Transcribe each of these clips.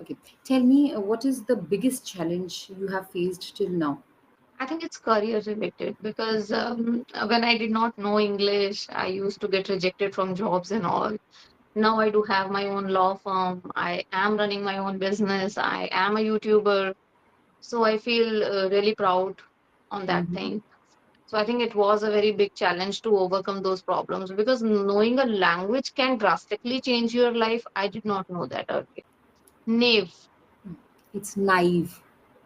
Okay. Tell me, what is the biggest challenge you have faced till now? I think it's career related because when I did not know English, I used to get rejected from jobs and all. Now I do have my own law firm. I am running my own business. I am a YouTuber. So I feel really proud on that Mm-hmm. thing. So I think it was a very big challenge to overcome those problems because knowing a language can drastically change your life. I did not know that earlier. Naive. It's naive.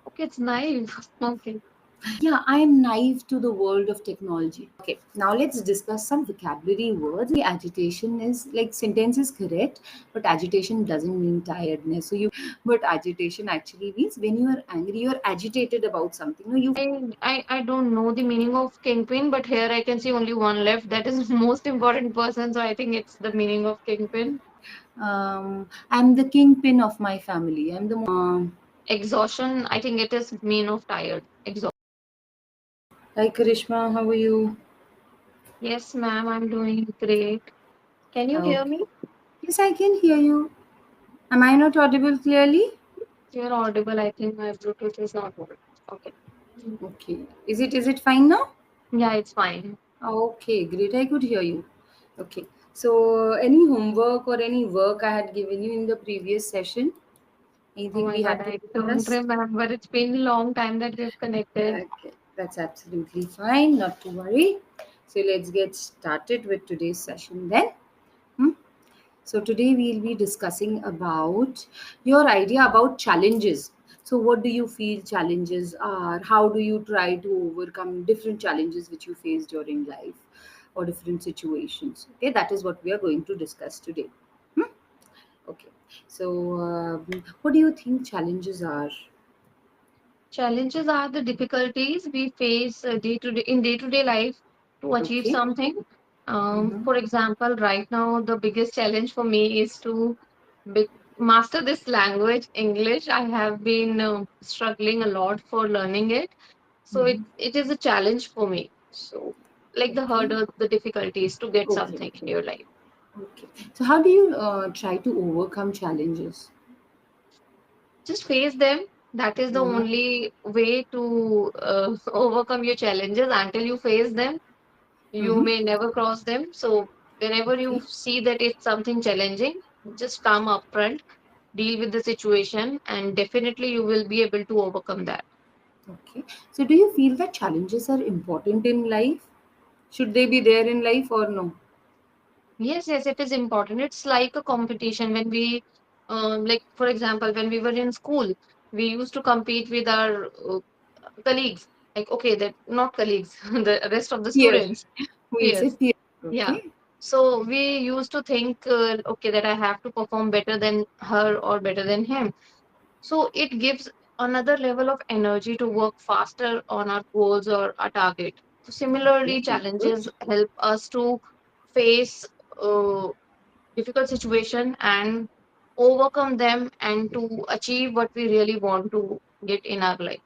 Okay, it's naive. Okay. Yeah, I am naive to the world of technology. Okay, now let's discuss some vocabulary words. Agitation is like sentence is correct, but agitation doesn't mean tiredness. But agitation actually means when you are angry, you are agitated about something. No, you. I don't know the meaning of kingpin, but here I can see only one left. That is most important person. So I think it's the meaning of kingpin. I'm the kingpin of my family. I'm the. Exhaustion. I think it is mean of tired. Exhaustion. Hi, Karishma. How are you? Yes, ma'am. I'm doing great. Can you hear Okay. me? Yes, I can hear you. Am I not audible clearly? You're audible. I think my Bluetooth is not working. Okay. Okay. Is it fine now? Yeah, it's fine. Okay, great. I could hear you. Okay. So, any homework or any work I had given you in the previous session? Oh Anything my we God, had to I don't discuss? remember. It's been a long time that we've connected. Okay, that's absolutely fine. Not to worry. So, let's get started with today's session then. Hmm? So today we'll be discussing about your idea about challenges. So what do you feel challenges are? How do you try to overcome different challenges which you face during life or different situations? Okay, that is what we are going to discuss today. Hmm? Okay. So what do you think challenges are? Challenges are the difficulties we face day to day in day-to-day life to achieve Okay. something. Mm-hmm. For example, right now the biggest challenge for me is to be- master this language, English. I have been struggling a lot for learning it, so Mm-hmm. it is a challenge for me. So, like the Okay. hurdle, the difficulties to get Okay. something in your life. Okay. So how do you try to overcome challenges? Just face them. That is the Mm-hmm. only way to overcome your challenges. Until you face them, you Mm-hmm. may never cross them. So whenever you Okay. see that it's something challenging, just come upfront, deal with the situation, and definitely you will be able to overcome that. Okay. So, do you feel that challenges are important in life? Should they be there in life or no? Yes, yes, it is important. It's like a competition when we, like for example, when we were in school, we used to compete with our colleagues. Like okay, that not colleagues, the rest of the Peer. students. We'll say Yes. peer. Yeah. Okay. So we used to think, okay, that I have to perform better than her or better than him. So it gives another level of energy to work faster on our goals or our target. So Okay. similarly, Very good. challenges help us to face difficult situation and overcome them and to achieve what we really want to get in our life.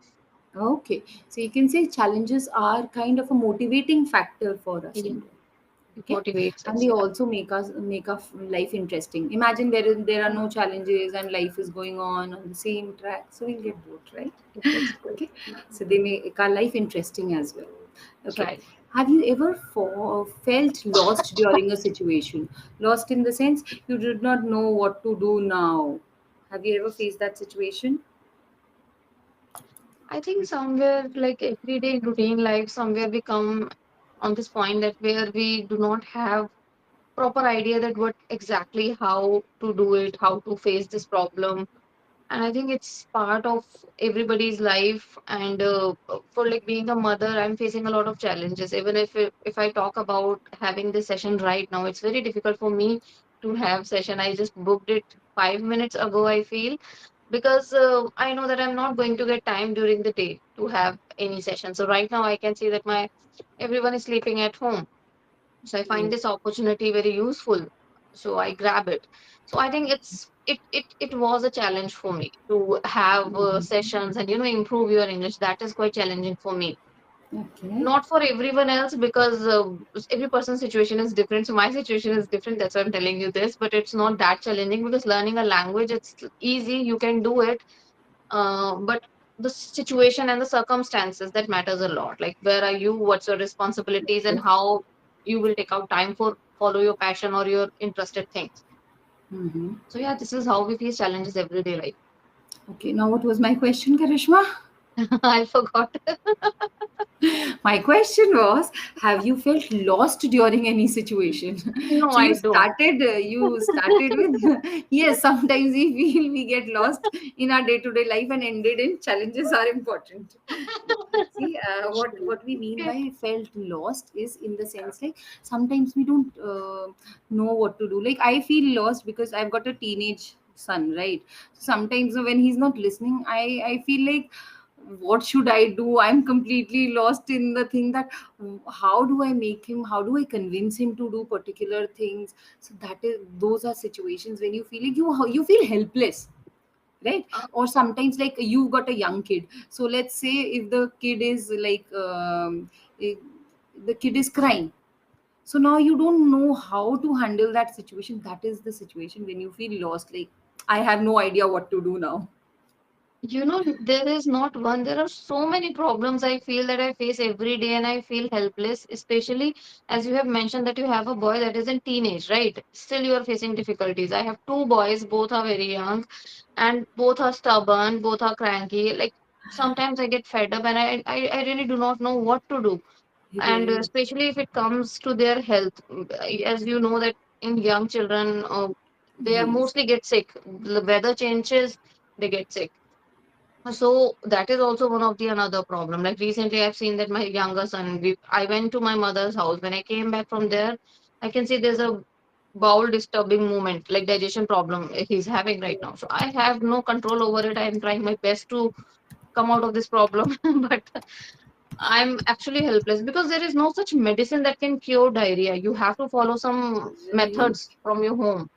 Okay. So, you can say challenges are kind of a motivating factor for us Yeah, in life. it Okay. motivates And us. they Yeah, also make our life interesting. Imagine there are no challenges and life is going on the same track. So, we'll get bored, right? it gets good. Okay. So, they make our life interesting as well. Okay. Right. Have you ever felt lost during a situation? Lost in the sense you did not know what to do now. Have you ever faced that situation? I think somewhere like everyday routine life, somewhere we come on this point that where we do not have proper idea that what exactly how to do it, how to face this problem. And I think it's part of everybody's life. And for like being a mother, I'm facing a lot of challenges. Even if I talk about having this session right now, it's very difficult for me to have session. I just booked it 5 minutes ago, I feel, because I know that I'm not going to get time during the day to have any session. So right now I can see that my everyone is sleeping at home. So I find Yes. this opportunity very useful. So I grab it. So I think it was a challenge for me to have Mhm. sessions and improve your English. That is quite challenging for me. Okay. Not for everyone else, because every person's situation is different. So my situation is different. That's why I'm telling you this. But it's not that challenging, because learning a language, it's easy. You can do it. But the situation and the circumstances, that matters a lot. Like, where are you? What's your responsibilities, and Okay. how you will take out time for follow your passion or your interested things. Mm-hmm. So yeah, this is how we face challenges everyday life. Okay. Now, what was my question, Karishma? I forgot. My question was, have you felt lost during any situation? No, So I you don't. started. You started with yes. Sometimes we feel we get lost in our day-to-day life and ended in challenges are important. See, what we mean by felt lost is in the sense like sometimes we don't know what to do. Like I feel lost because I've got a teenage son, right? Sometimes when he's not listening, I feel like what should I do? I'm completely lost in the thing that how do I make him, how do I convince him to do particular things. So that is, those are situations when you feel like you feel helpless, right? Uh, Or sometimes like you've got a young kid, so let's say if the kid is like if the kid is crying, so now you don't know how to handle that situation. That is the situation when you feel lost, like I have no idea what to do now. there is not one. There are so many problems I feel that I face every day, and I feel helpless, especially as you have mentioned that you have a boy that is in teenage, right? Still, you are facing difficulties. I have two boys, both are very young, and both are stubborn, both are cranky. Like, sometimes I get fed up, and I really do not know what to do. And Right. especially if it comes to their health, as you know that in young children, they are Yes. mostly get sick. The weather changes, they get sick. So that is also one of the another problem. Like, recently, I've seen that my younger son, I went to my mother's house. When I came back from there, I can see there's a bowel disturbing movement, like digestion problem he's having right now. So I have no control over it. I am trying my best to come out of this problem, but I'm actually helpless, because there is no such medicine that can cure diarrhea. You have to follow some Right. methods from your home.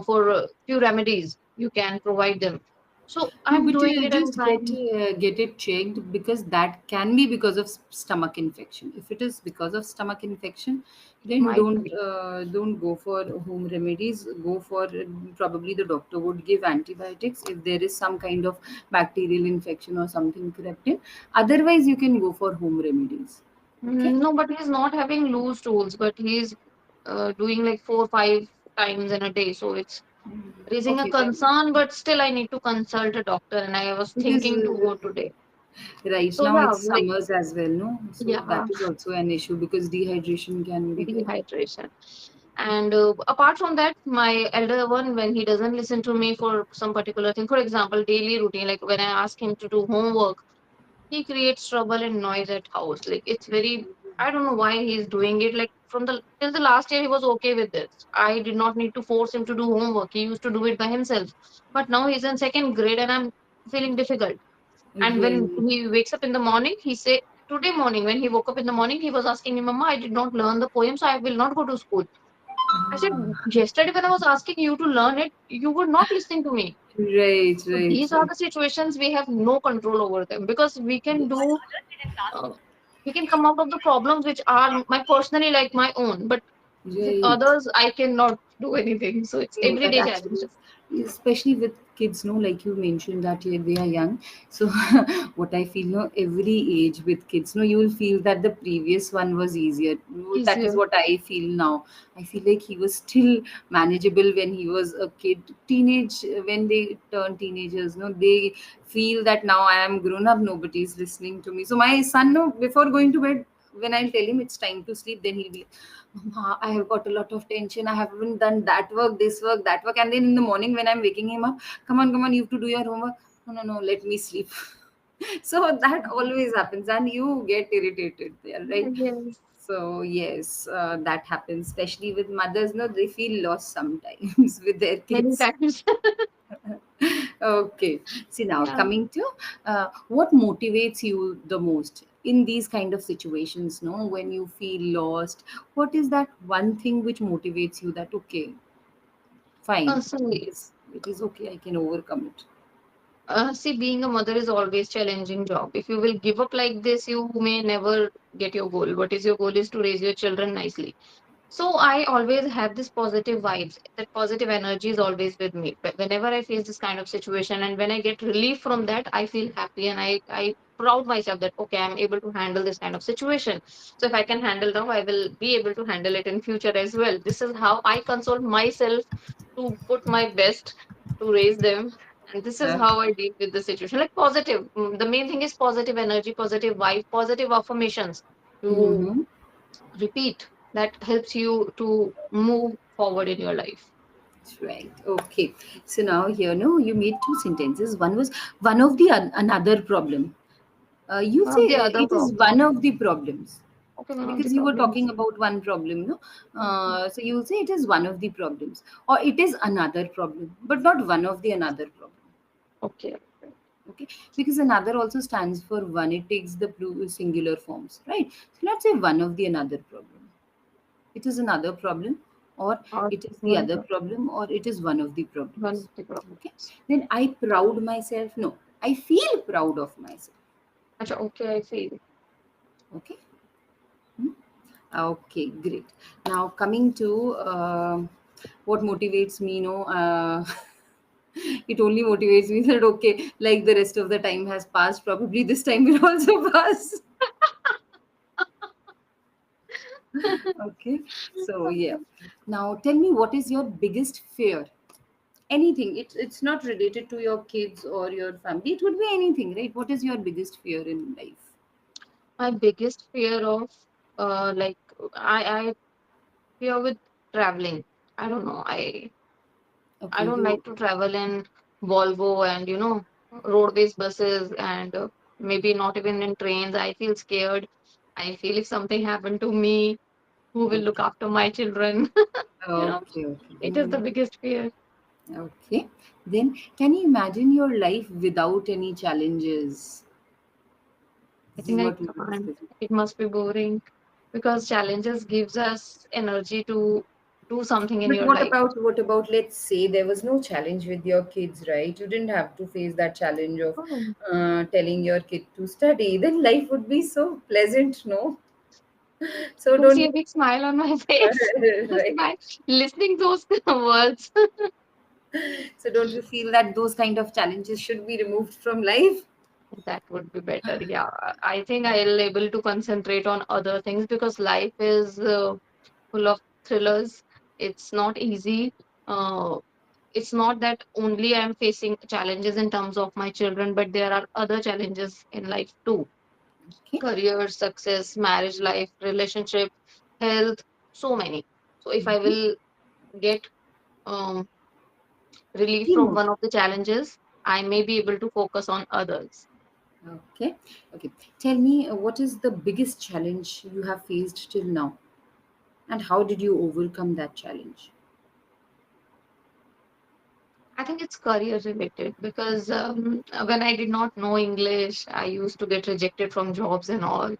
For few remedies, you can provide them. So No, I'm but doing it. I'm just trying. get it checked, because that can be because of stomach infection. If it is because of stomach infection, then Might be. don't go for home remedies. Go for probably the doctor would give antibiotics if there is some kind of bacterial infection or something crept in. Otherwise, you can go for home remedies. Okay. No, but he's not having loose stools, but he's doing like 4 or 5 times in a day. So it's raising a Okay, then concern, but still I need to consult a doctor, and I was because thinking to go today. right So now yeah, it's like, summers as well, no? So yeah, that is also an issue because dehydration can be there. dehydration. And apart from that, my elder one, when he doesn't listen to me for some particular thing, for example, daily routine, like when I ask him to do homework, he creates trouble and noise at house. Like, it's very, I don't know why he's doing it. Like, from the till the last year, he was okay with this. I did not need to force him to do homework. He used to do it by himself. But now he's in second grade, and I'm feeling difficult. And when Right. he wakes up in the morning, he say, today morning when he woke up in the morning, he was asking me, Mama, I did not learn the poem, so I will not go to school. I said, yesterday when I was asking you to learn it, you were not listening to me. Right, So right, these are right. the situations we have no control over them, because Yes. uh, we can come out of the problems which are my personally like my own, but with Right. others I cannot do anything. So it's No, that everyday actually, challenges. especially with kids, no, like you mentioned that they are young. So, what I feel, no, every age with kids, no, you will feel that the previous one was easier. No, that is Easier. what I feel now. I feel like he was still manageable when he was a kid. Teenage, when they turn teenagers, no, they feel that now I am grown up, nobody is listening to me. So, my son, no, before going to bed, when I tell him it's time to sleep, then he'll be like, Mama, I have got a lot of tension. I haven't done that work, this work, that work. And then in the morning when I'm waking him up, come on, you have to do your homework. No, no, no, let me sleep. So that always happens, and you get irritated there, right? Yes, So yes, that happens, especially with mothers. No, they feel lost sometimes with their many kids. times. Okay. See now, Yeah. coming to what motivates you the most in these kind of situations, no, when you feel lost, what is that one thing which motivates you that okay, fine, So it is okay, I can overcome it. See, being a mother is always challenging job. If you will give up like this, you may never get your goal. What is your goal is to raise your children nicely. So I always have this positive vibes. That positive energy is always with me. But whenever I face this kind of situation and when I get relief from that, I feel happy and I proud myself that okay, I'm able to handle this kind of situation. So if I can handle now, I will be able to handle it in future as well. This is how I console myself to put my best to raise them. And this is Uh, how I deal with the situation. Like positive. The main thing is positive energy, positive vibe, positive affirmations. You mm-hmm. repeat that helps you to move forward in your life. Right. Okay. So now here, no, you made two sentences. One was one of the another problem. You One say of the other it is problem. one of the problems Okay, one of the because you were problems. talking about one problem, no? Okay, So you'll say it is one of the problems, or it is another problem, but not one of the another problem. okay, okay. Okay, because another also stands for one. It takes the singular forms, right? So let's say one of the another problem. It is another problem, or Or it is the one other problem, problem, or it is one of the one problems. of the Okay, problems. then I proud myself. No, I feel proud of myself. Acha, okay, I feel. Okay. Hmm? Okay, great. Now coming to what motivates me, it only motivates me that okay, like the rest of the time has passed, probably this time will also pass. Okay, so yeah. Now tell me, what is your biggest fear? Anything. It's not related to your kids or your family. It would be anything, right? What is your biggest fear in life? My biggest fear of like I fear with traveling. I don't know. I Okay, don't like you. to travel in Volvo and roadways buses and maybe not even in trains. I feel scared. I feel if something happened to me, who will look Okay. after my children? you know, Okay. Okay. it is the biggest fear. Okay. Then, can you imagine your life without any challenges? I This is think I what we were can't. discussing. It must be boring because challenges gives us energy to do something in But your life. what about let's say there was no challenge with your kids, right? You didn't have to face that challenge of Oh, telling your kid to study. Then life would be so pleasant, no? I So can don't see you? a big smile on my face just Right. by listening those words. So don't you feel that those kind of challenges should be removed from life? That would be better. Yeah, I think I'll able to concentrate on other things because life is full of thrillers. It's not easy. Uh, it's not that only I'm facing challenges in terms of my children, but there are other challenges in life too. Okay. Career, success, marriage life, relationship, health, so many. So if I Mhm. will get um, relief from Demote. one of the challenges, I may be able to focus on others. Okay. Okay. Tell me, what is the biggest challenge you have faced till now, and how did you overcome that challenge? I think it's career related because when I did not know English, I used to get rejected from jobs and all.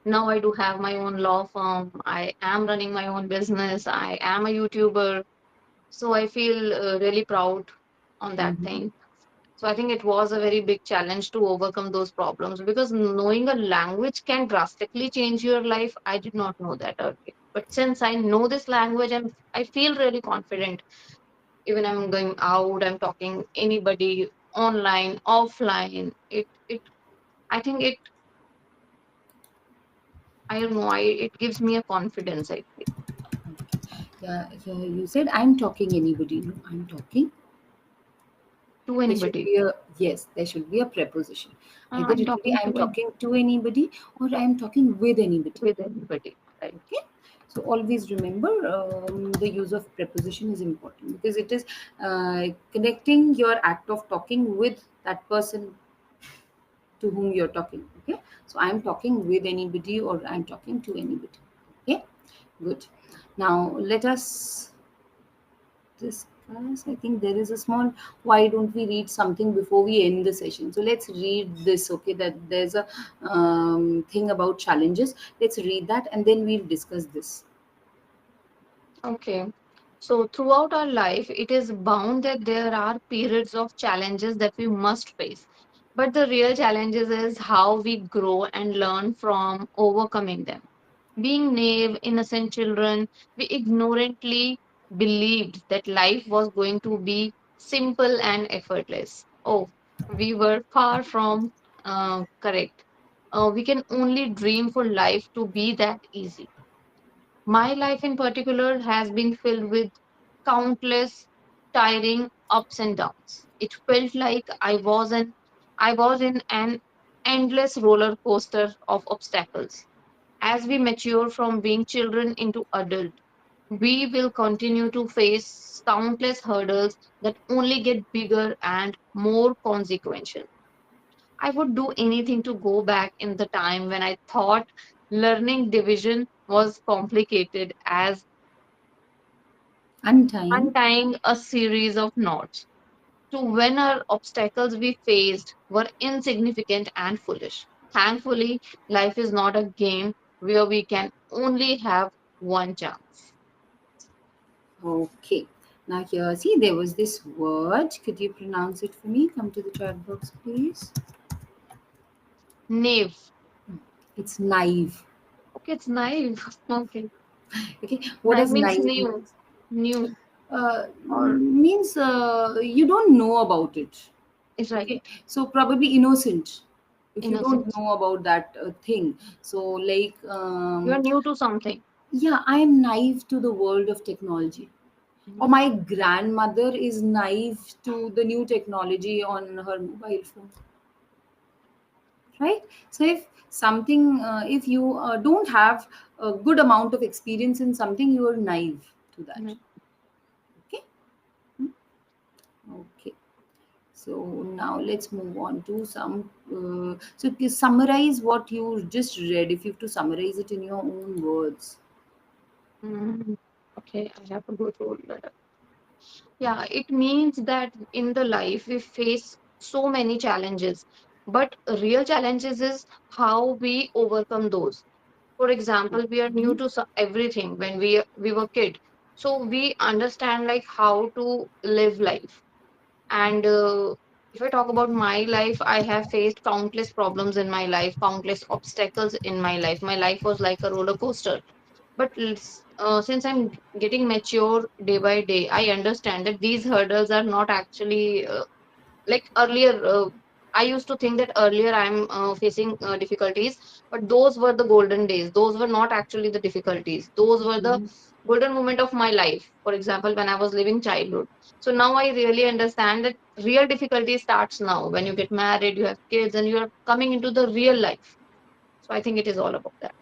Now I do have my own law firm. I am running my own business. I am a YouTuber. So I feel really proud on that Mm-hmm. thing. So I think it was a very big challenge to overcome those problems because knowing a language can drastically change your life. I did not know that earlier. But since I know this language, I feel really confident. Even I'm going out, I'm talking anybody online, offline. It I think I don't know, it gives me a confidence, I feel, Yeah, yeah. You said I'm talking anybody. No, I'm talking. to There should anybody. be a yes. There should be a preposition. Either I'm it will be talking I'm to talking to anybody or I'm talking with anybody. with anybody, right? Okay. So always remember the use of preposition is important because it is connecting your act of talking with that person to whom you're talking. Okay. So I'm talking with anybody or I'm talking to anybody. Okay. Good. Now let us discuss. I think there is a small. Why don't we read something before we end the session? So let's read this. Okay. That there's a thing about challenges. Let's read that and then we'll discuss this. Okay. So throughout our life, it is bound that there are periods of challenges that we must face. But the real challenges is how we grow and learn from overcoming them. Being naive, innocent children, we ignorantly believed that life was going to be simple and effortless. Oh, we were far from correct. We can only dream for life to be that easy. My life in particular has been filled with countless tiring ups and downs. It felt like I was in an endless roller coaster of obstacles. As we mature from being children into adult, we will continue to face countless hurdles that only get bigger and more consequential. I would do anything to go back in the time when I thought learning division was complicated as Untying. untying a series of knots, to when our obstacles we faced were insignificant and foolish. Thankfully, life is not a game where we can only have one chance. Okay. Now here, see, there was this word. Could you pronounce it for me? Come to the chat box, please. Naive. It's naive. Okay, it's naive. Okay. Okay. What Naive does means naive mean? new. New. Or Means you don't know about it. is right. Okay. So probably innocent. If you don't Innocence. know about that thing. So like, You are new to something. yeah, I am naive to the world of technology. Or Mhm. my grandmother is naive to the new technology on her mobile phone, right? So if something, if you don't have a good amount of experience in something, you are naive to that. Mhm. Okay. Hmm? Okay. So now let's move on to some. So summarize what you just read. If you have to summarize it in your own words. Mm. Okay, I have to go through that. Yeah, it means that in the life we face so many challenges, but real challenges is how we overcome those. For example, we are new Mhm. to everything when we were kid, so we understand like how to live life. And if I talk about my life, I have faced countless problems in my life, countless obstacles in my life. My life was like a roller coaster. But since I'm getting mature day by day, I understand that these hurdles are not actually like earlier. I used to think that earlier I'm facing difficulties, but those were the golden days. Those were not actually the difficulties. Those were the Mhm. golden moment of my life. For example, when I was living childhood. So now I really understand that real difficulty starts now when you get married, you have kids, and you are coming into the real life. So I think it is all about that.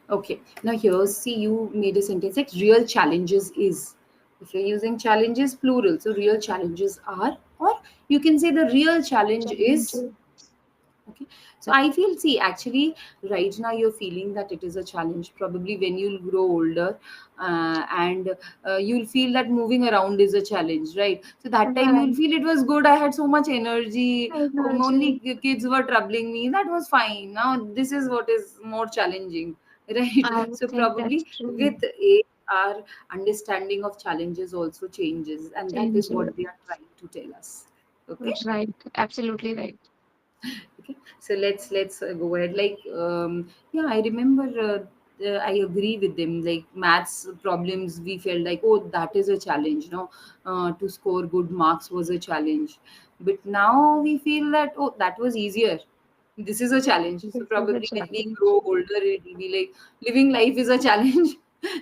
Okay. Now here, see, you made a sentence like real challenges is. If you're using challenges plural, so real challenges are, or you can say the real challenge is. Challenges. Okay. So I feel, see, actually, right now you're feeling that it is a challenge. Probably when you'll grow older, and you'll feel that moving around is a challenge, right? So that time you'll Right. feel it was good. I had so much energy. Only Energy. kids were troubling me. That was fine. Now this is what is more challenging, right? I So think that's probably true. with age, our understanding of challenges also changes, and that is Changes. what they are trying to tell us. Okay. Right. Absolutely right. Okay, so let's go ahead. Like, yeah, I remember. I agree with them. Like maths problems, we felt like, oh, that is a challenge. No, to score good marks was a challenge. But now we feel that, oh, that was easier. This is a challenge. So This is a probably when we challenge. grow older, it will be like living life is a challenge.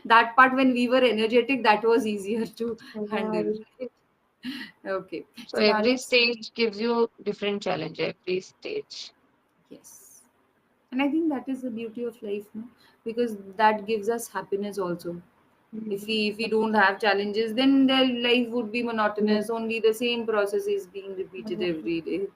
That part when we were energetic, that was easier to handle. Right. Okay, So so now every let's. stage gives you different challenge, every stage. Yes. And I think that is the beauty of life, no? Because that gives us happiness also. If we don't have challenges, then their life would be monotonous. Only the same process is being repeated every day.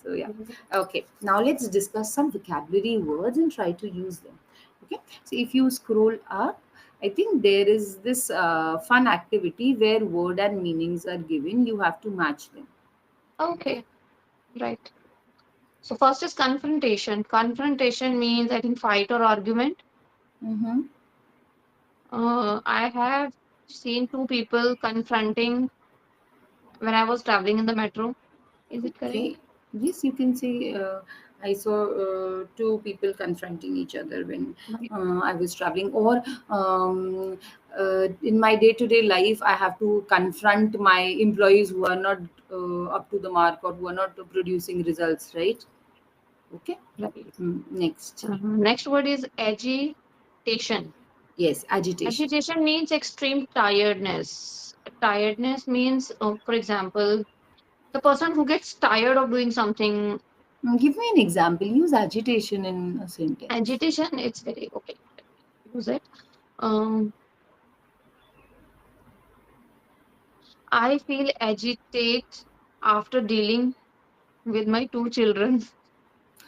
So yeah. Okay. Now let's discuss some vocabulary words and try to use them. Okay. So if you scroll up, I think there is this fun activity where word and meanings are given. You have to match them. Okay, right. So first is confrontation. Confrontation means I think fight or argument. Mm-hmm. I have seen two people confronting when I was traveling in the metro. Is it correct? Okay. Yes, you can say I saw two people confronting each other when Right. I was traveling, or in my day-to-day life, I have to confront my employees who are not up to the mark or who are not producing results, right? Okay. Right. Next. Next word is agitation. Yes, agitation. Agitation means extreme tiredness. Tiredness means, for example, the person who gets tired of doing something. Give me an example. Use agitation in a sentence. Agitation, it's very okay. Use it. Um, I feel agitate after dealing with my two children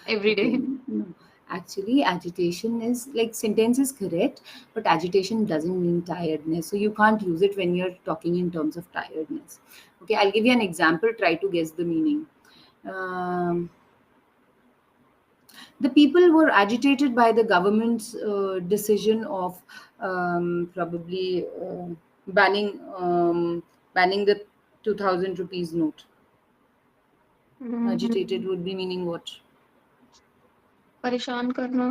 every Okay, day. no. Actually, agitation is like sentence is correct, but agitation doesn't mean tiredness. So you can't use it when you're talking in terms of tiredness. Okay, I'll give you an example. Try to guess the meaning. Um, the people were agitated by the government's decision of probably banning the 2,000 rupees note. Agitated Mhm. would be meaning what? परेशान करना,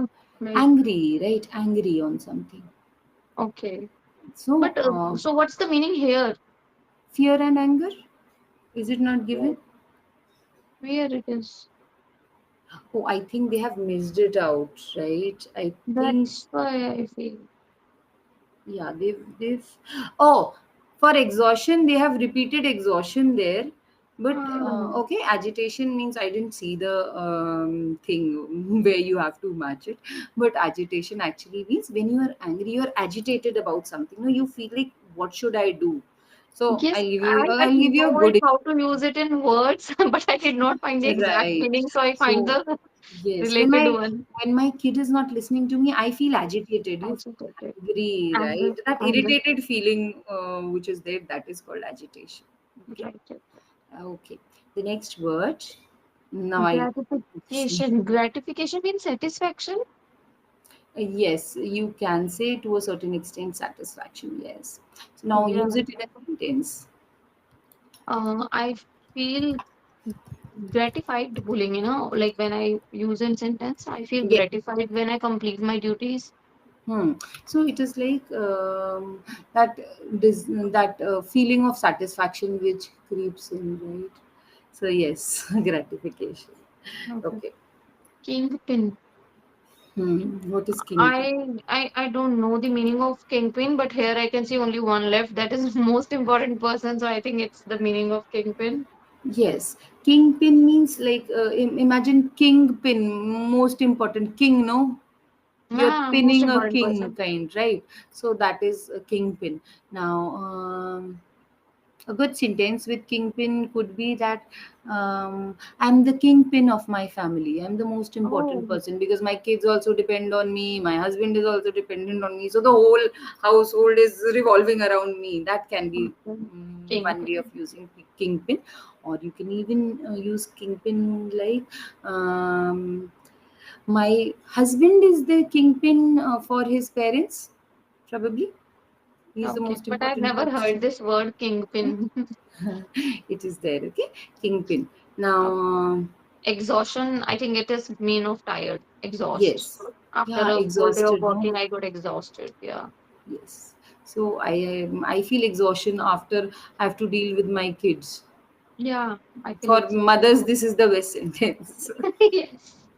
like, Angry, right? Angry on something. okay. So, But so what's the meaning here? fear and anger, is it not given? Where it is? Oh, I think they have missed it out, right? I think, That's why I feel. yeah, they've. Oh, for exhaustion, they have repeated exhaustion there. But Ah, okay, agitation means I didn't see the thing where you have to match it. But agitation actually means when you are angry, you are agitated about something. No, you feel like, what should I do? So yes, I I'll give you a know it good how to use it in words, but I did not find the exact right. meaning, so I find So the yes, related one. when my kid is not listening to me, I feel agitated. You feel Agitated. angry, Anger, right? That anger. irritated feeling which is there, that is called agitation. Okay. Right, right. Okay. The next word. Now I Gratification. Gratification means satisfaction. yes, you can say to a certain extent satisfaction. Yes. So now Yeah. use it in a sentence. I feel gratified bullying, like when I use in sentence, I feel Yes. gratified when I complete my duties. Hmm. So it is like that that feeling of satisfaction which creeps in, right? So yes, gratification. Okay. Okay. Kingpin. What is kingpin? I don't know the meaning of kingpin, but here I can see only one left. That is the most important person, so I think it's the meaning of kingpin. Yes, kingpin means like imagine kingpin, most important king. No, you're Ah, most pinning a important king, person. kind, right? So that is a kingpin. Now. A good sentence with kingpin could be that I'm the kingpin of my family. I'm the most important Oh, person because my kids also depend on me. My husband is also dependent on me. So the whole household is revolving around me. That can be okay. one way Kingpin. of using kingpin, or you can even use kingpin like my husband is the kingpin for his parents. Probably, he's the Okay, most but I've important never heard person. this word kingpin. It is there. Okay, kingpin. Now, Exhaustion, I think it is mean of tired, exhaust. yes, After yeah, a whole day of exhausted. No, working, I got exhausted. Yeah. yes. So I feel exhaustion after I have to deal with my kids. Yeah, I feel For exhausted. mothers, this is the best sentence. Yes.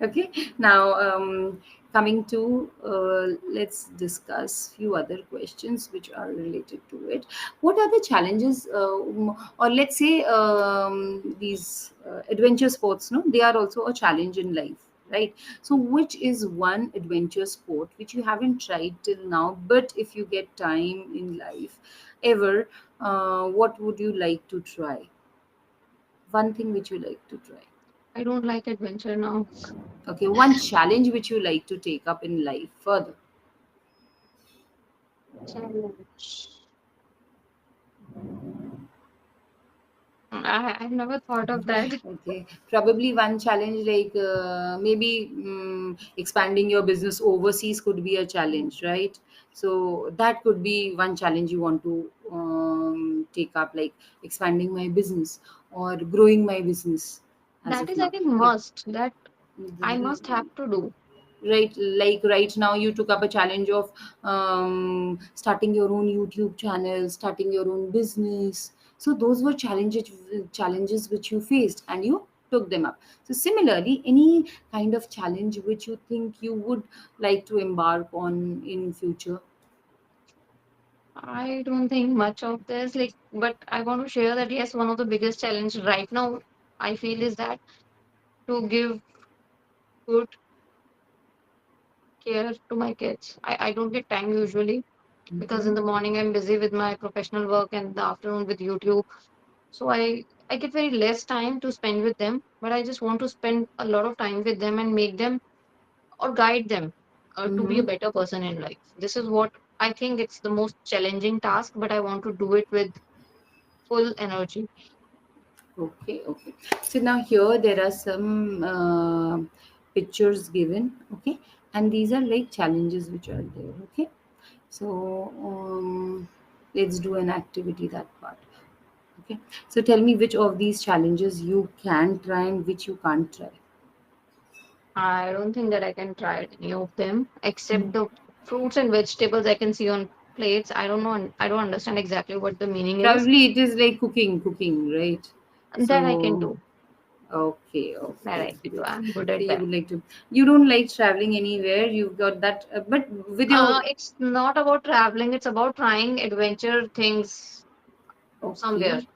Okay, now coming to let's discuss few other questions which are related to it. What are the challenges or let's say these adventure sports, no, they are also a challenge in life, right? So which is one adventure sport which you haven't tried till now, but if you get time in life ever, what would you like to try? One thing which you like to try. I don't like adventure now. Okay, one challenge which you like to take up in life further. Challenge. I've never thought of that. Okay, probably one challenge like maybe expanding your business overseas could be a challenge, right? So that could be one challenge you want to take up, like expanding my business or growing my business as That of is, I now. think, must that I must have It, to do. right, like right now you took up a challenge of starting your own YouTube channel, starting your own business. So those were challenges which you faced and you took them up. So similarly, any kind of challenge which you think you would like to embark on in future. I don't think much of this, like, but I want to share that yes, one of the biggest challenge right now I feel is that to give good care to my kids. I don't get time usually because in Mhm. the morning I'm busy with my professional work and in the afternoon with YouTube. So I get very less time to spend with them, but I just want to spend a lot of time with them and make them or guide them to be a Mm-hmm. better person in life. This is what I think it's the most challenging task, but I want to do it with full energy. Okay, okay. So now here there are some pictures given, okay, and these are like challenges which are there, okay. So let's do an activity that part, okay. So tell me which of these challenges you can try and which you can't try. I don't think that I can try any of them Hmm. except the fruits and vegetables I can see on plates. I don't know. I don't understand exactly what the meaning is. Probably it is like cooking, right? That I can So do. okay, That okay, I can okay. do. I'm good So at you that. would like to, you don't like traveling anywhere. You've got that, but with your It's not about traveling. It's about trying adventure things somewhere. okay.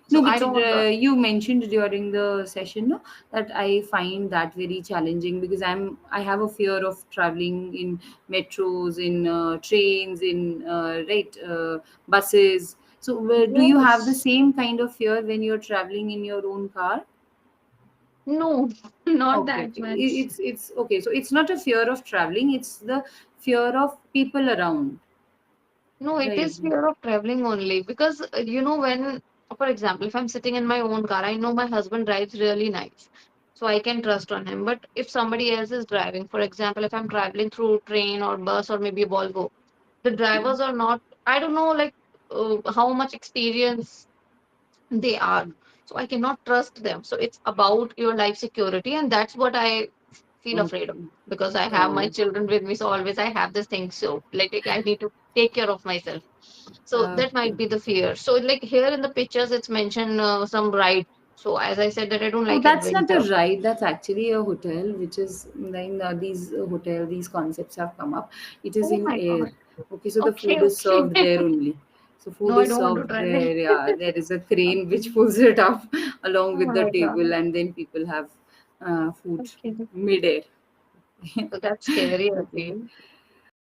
So No, I but don't. you mentioned during the session, no, that I find that very challenging because I have a fear of traveling in metros, in trains, in buses. So, do you have the Yes. same kind of fear when you're traveling in your own car? No, not Okay, that okay. much. It's okay. So it's not a fear of traveling; it's the fear of people around, No, it right? is fear of traveling only because when, for example, if I'm sitting in my own car, I know my husband drives really nice, so I can trust on him. But if somebody else is driving, for example, if I'm traveling through train or bus or maybe a Volvo, the drivers are not. I don't know like how much experience they are, so I cannot trust them. So it's about your life security, and that's what I feel afraid of Okay. because I have my Oh, children with me, so always I have this thing. So like I need to take care of myself, so that okay. might be the fear. So like here in the pictures it's mentioned some ride. So as I said that I don't Oh, like that's not a adventure. ride. That's actually a hotel, which is like these hotel, these concepts have come up. It is Oh in my air. god. Okay, so the Okay, food is okay. served there only. So No, food I is don't want to served try. there. Yeah, there is a crane which Okay. pulls it up along Oh with the my table, god. and then people have food Okay. mid-air. So that's scary, I Okay. feel.